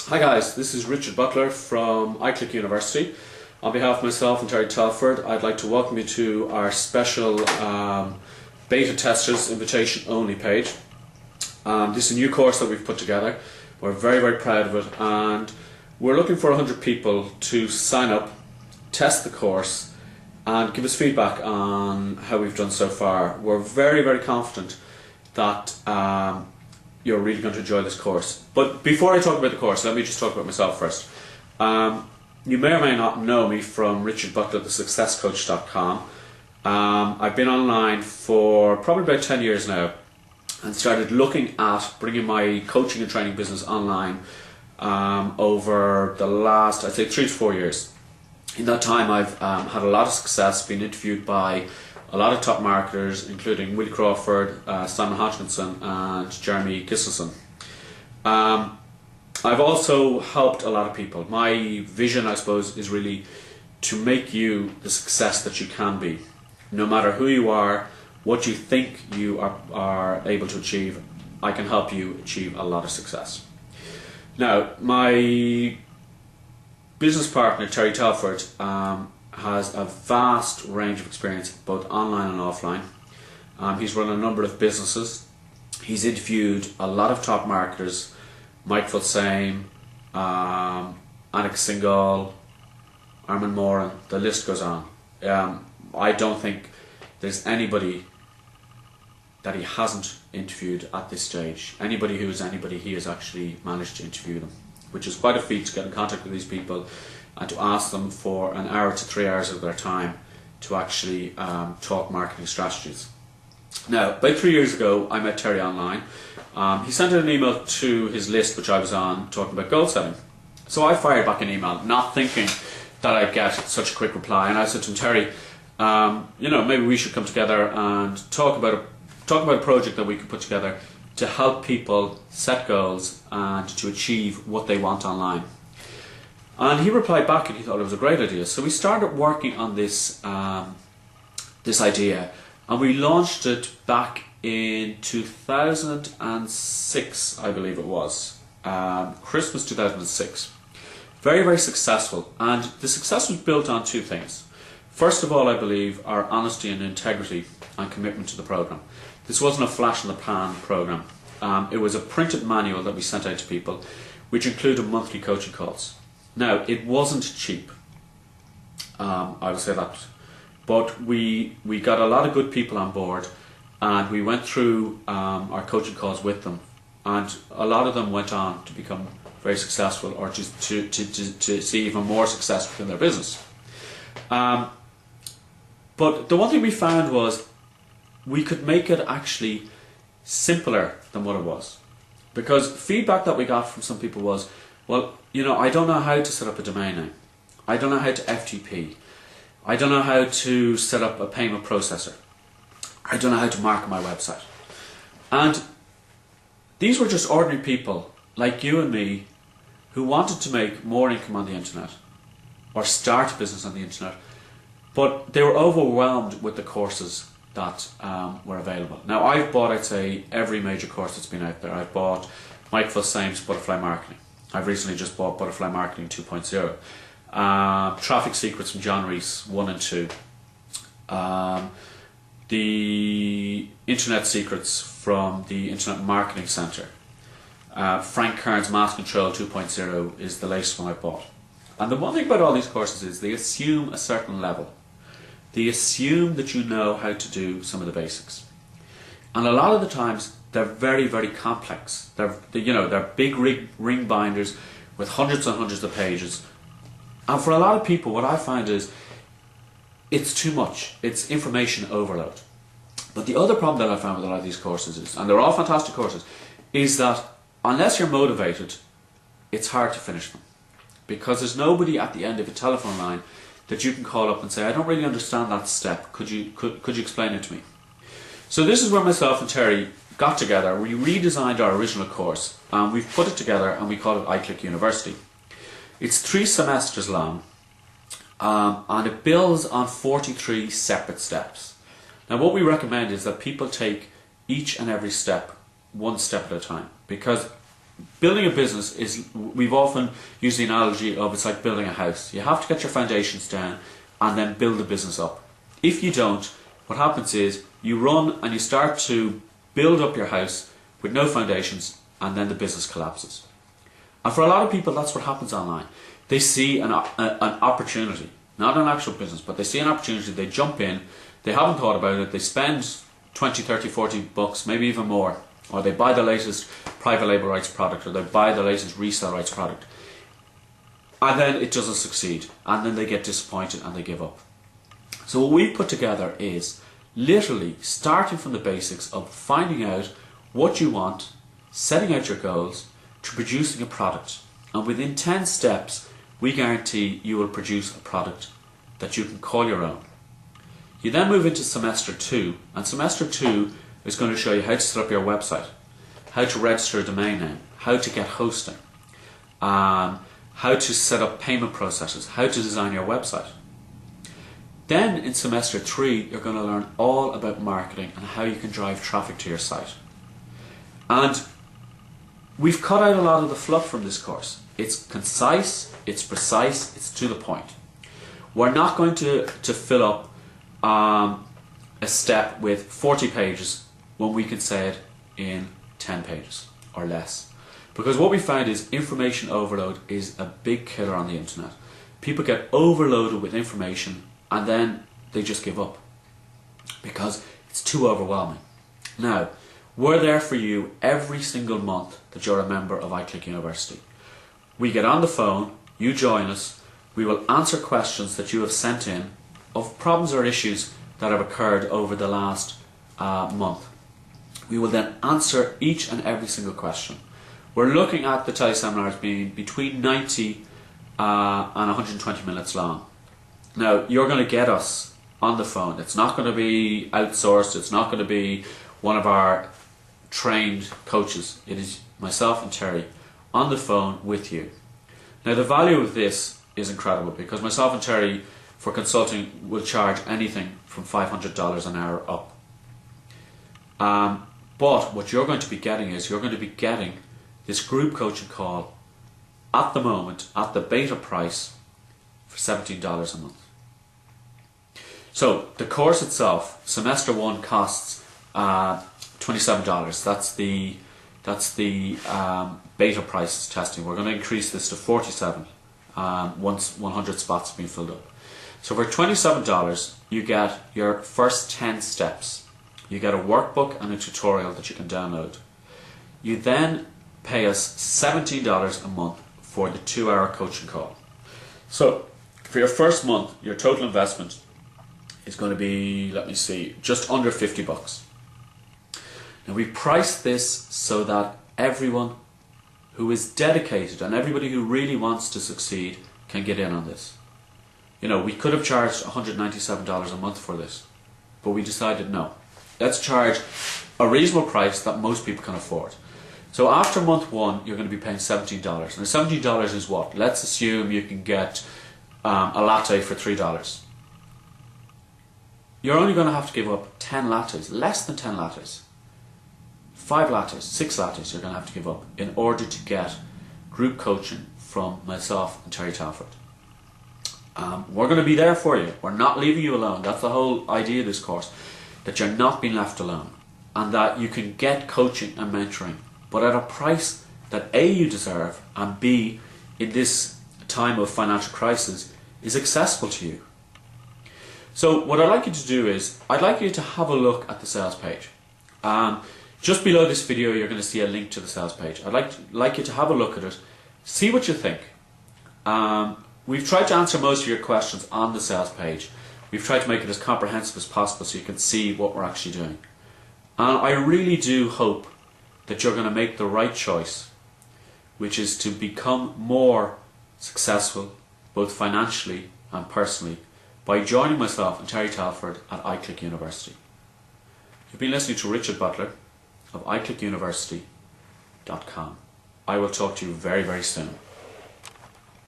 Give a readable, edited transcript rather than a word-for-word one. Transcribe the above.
Hi guys, this is Richard Butler from iClick University. On behalf of myself and Terry Telford, I'd like to welcome you to our special beta testers invitation only page. This is a new course that we've put together. We're very proud of it, and we're looking for 100 people to sign up, test the course and give us feedback on how we've done so far. We're very confident that you're really going to enjoy this course. But before I talk about the course, let me just talk about myself first. You may or may not know me from richardbutler@thesuccesscoach.com. I've been online for probably about 10 years now and started looking at bringing my coaching and training business online over the last, I'd say, 3 to 4 years. In that time I've had a lot of success, been interviewed by a lot of top marketers, including Willie Crawford, Simon Hodgkinson and Jeremy Gistleson. I've also helped a lot of people. My vision, I suppose, is really to make you the success that you can be. No matter who you are, what you think you are able to achieve, I can help you achieve a lot of success. Now, my business partner, Terry Telford, has a vast range of experience, both online and offline. He's run a number of businesses. He's interviewed a lot of top marketers, Mike Filsaime, Anik Singhal, Armin Moran, the list goes on. I don't think there's anybody that he hasn't interviewed at this stage. Anybody who is anybody, he has actually managed to interview them, which is quite a feat to get in contact with these people and to ask them for an hour to 3 hours of their time to actually talk marketing strategies. Now, about 3 years ago, I met Terry online. He sent an email to his list, which I was on, talking about goal setting. So I fired back an email, not thinking that I'd get such a quick reply, and I said to him, Terry, maybe we should come together and talk about a project that we could put together to help people set goals and to achieve what they want online. And he replied back and he thought it was a great idea. So we started working on this this idea, and we launched it back in 2006, I believe it was, Christmas 2006. Very successful, and the success was built on 2 things. First of all, I believe our honesty and integrity and commitment to the program. This wasn't a flash in the pan program. It was a printed manual that we sent out to people, which included monthly coaching calls. Now, it wasn't cheap, I would say that, but we got a lot of good people on board, and we went through our coaching calls with them, and a lot of them went on to become very successful, or to see even more success within their business. But the one thing we found was we could make it actually simpler than what it was, because feedback that we got from some people was, well, I don't know how to set up a domain name, I don't know how to FTP, I don't know how to set up a payment processor, I don't know how to market my website. And these were just ordinary people like you and me who wanted to make more income on the internet or start a business on the internet, but they were overwhelmed with the courses that were available. Now, I've bought, I'd say, every major course that's been out there. I've bought Mike Filsaime's Butterfly Marketing. I've recently just bought Butterfly Marketing 2.0. Traffic Secrets from John Reese 1 and 2. The Internet Secrets from the Internet Marketing Center. Frank Kern's Mass Control 2.0 is the latest one I bought. And the one thing about all these courses is they assume a certain level. They assume that you know how to do some of the basics. And a lot of the times they're very complex. They're big ring binders with hundreds and hundreds of pages. And for a lot of people, what I find is it's too much. It's information overload. But the other problem that I found with a lot of these courses is, and they're all fantastic courses, is that unless you're motivated, it's hard to finish them. Because there's nobody at the end of a telephone line that you can call up and say, I don't really understand that step, could you explain it to me? So this is where myself and Terry got together. We redesigned our original course, and we've put it together and we call it iClick University. It's 3 semesters long, and it builds on 43 separate steps. Now, what we recommend is that people take each and every step 1 step at a time, because building a business is, we've often used the analogy of it's like building a house. You have to get your foundations down and then build the business up. If you don't, what happens is you run and you start to build up your house with no foundations, and then the business collapses. And for a lot of people, that's what happens online. They see an opportunity, not an actual business, but they see an opportunity, they jump in, they haven't thought about it, they spend 20, 30, 40 bucks, maybe even more, or they buy the latest private label rights product, or they buy the latest resale rights product, and then it doesn't succeed, and then they get disappointed and they give up. So what we put together is literally starting from the basics of finding out what you want, setting out your goals, to producing a product. And within 10 steps, we guarantee you will produce a product that you can call your own. You then move into semester 2, and semester 2 is going to show you how to set up your website, how to register a domain name, how to get hosting, how to set up payment processes, how to design your website. Then in semester 3, you're going to learn all about marketing and how you can drive traffic to your site. And we've cut out a lot of the fluff from this course. It's concise, it's precise, it's to the point. We're not going to fill up a step with 40 pages when we can say it in 10 pages or less. Because what we found is information overload is a big killer on the internet. People get overloaded with information and then they just give up because it's too overwhelming. Now, we're there for you every single month that you're a member of iClick University. We get on the phone, you join us, we will answer questions that you have sent in of problems or issues that have occurred over the last month. We will then answer each and every single question. We're looking at the teleseminars being between 90 and 120 minutes long. Now, you're going to get us on the phone. It's not going to be outsourced, it's not going to be one of our trained coaches. It is myself and Terry on the phone with you. Now the value of this is incredible because myself and Terry for consulting will charge anything from $500 an hour up. But what you're going to be getting is you're going to be getting this group coaching call at the moment at the beta price for $17 a month. So the course itself, semester 1 costs $27. That's the beta price testing. We're going to increase this to $47 once 100 spots have been filled up. So for $27, you get your first 10 steps. You get a workbook and a tutorial that you can download. You then pay us $17 a month for the 2-hour coaching call. So for your first month, your total investment is going to be, let me see, just under 50 bucks. Now we priced this so that everyone who is dedicated and everybody who really wants to succeed can get in on this. You know, we could have charged $197 a month for this, but we decided no. Let's charge a reasonable price that most people can afford. So after month 1, you're going to be paying $17. Now $17 is what? Let's assume you can get a latte for $3. You're only going to have to give up 10 lattes, less than 10 lattes. 5 lattes, 6 lattes you're going to have to give up in order to get group coaching from myself and Terry Telford. We're going to be there for you. We're not leaving you alone. That's the whole idea of this course, that you're not being left alone and that you can get coaching and mentoring, but at a price that A, you deserve, and B, in this time of financial crisis, is accessible to you. So what I'd like you to do is, I'd like you to have a look at the sales page. Just below this video you're going to see a link to the sales page. I'd like you to have a look at it, see what you think. We've tried to answer most of your questions on the sales page. We've tried to make it as comprehensive as possible so you can see what we're actually doing. And I really do hope that you're going to make the right choice, which is to become more successful both financially and personally by joining myself and Terry Telford at iClick University. You've been listening to Richard Butler of iClickUniversity.com. I will talk to you very, very soon.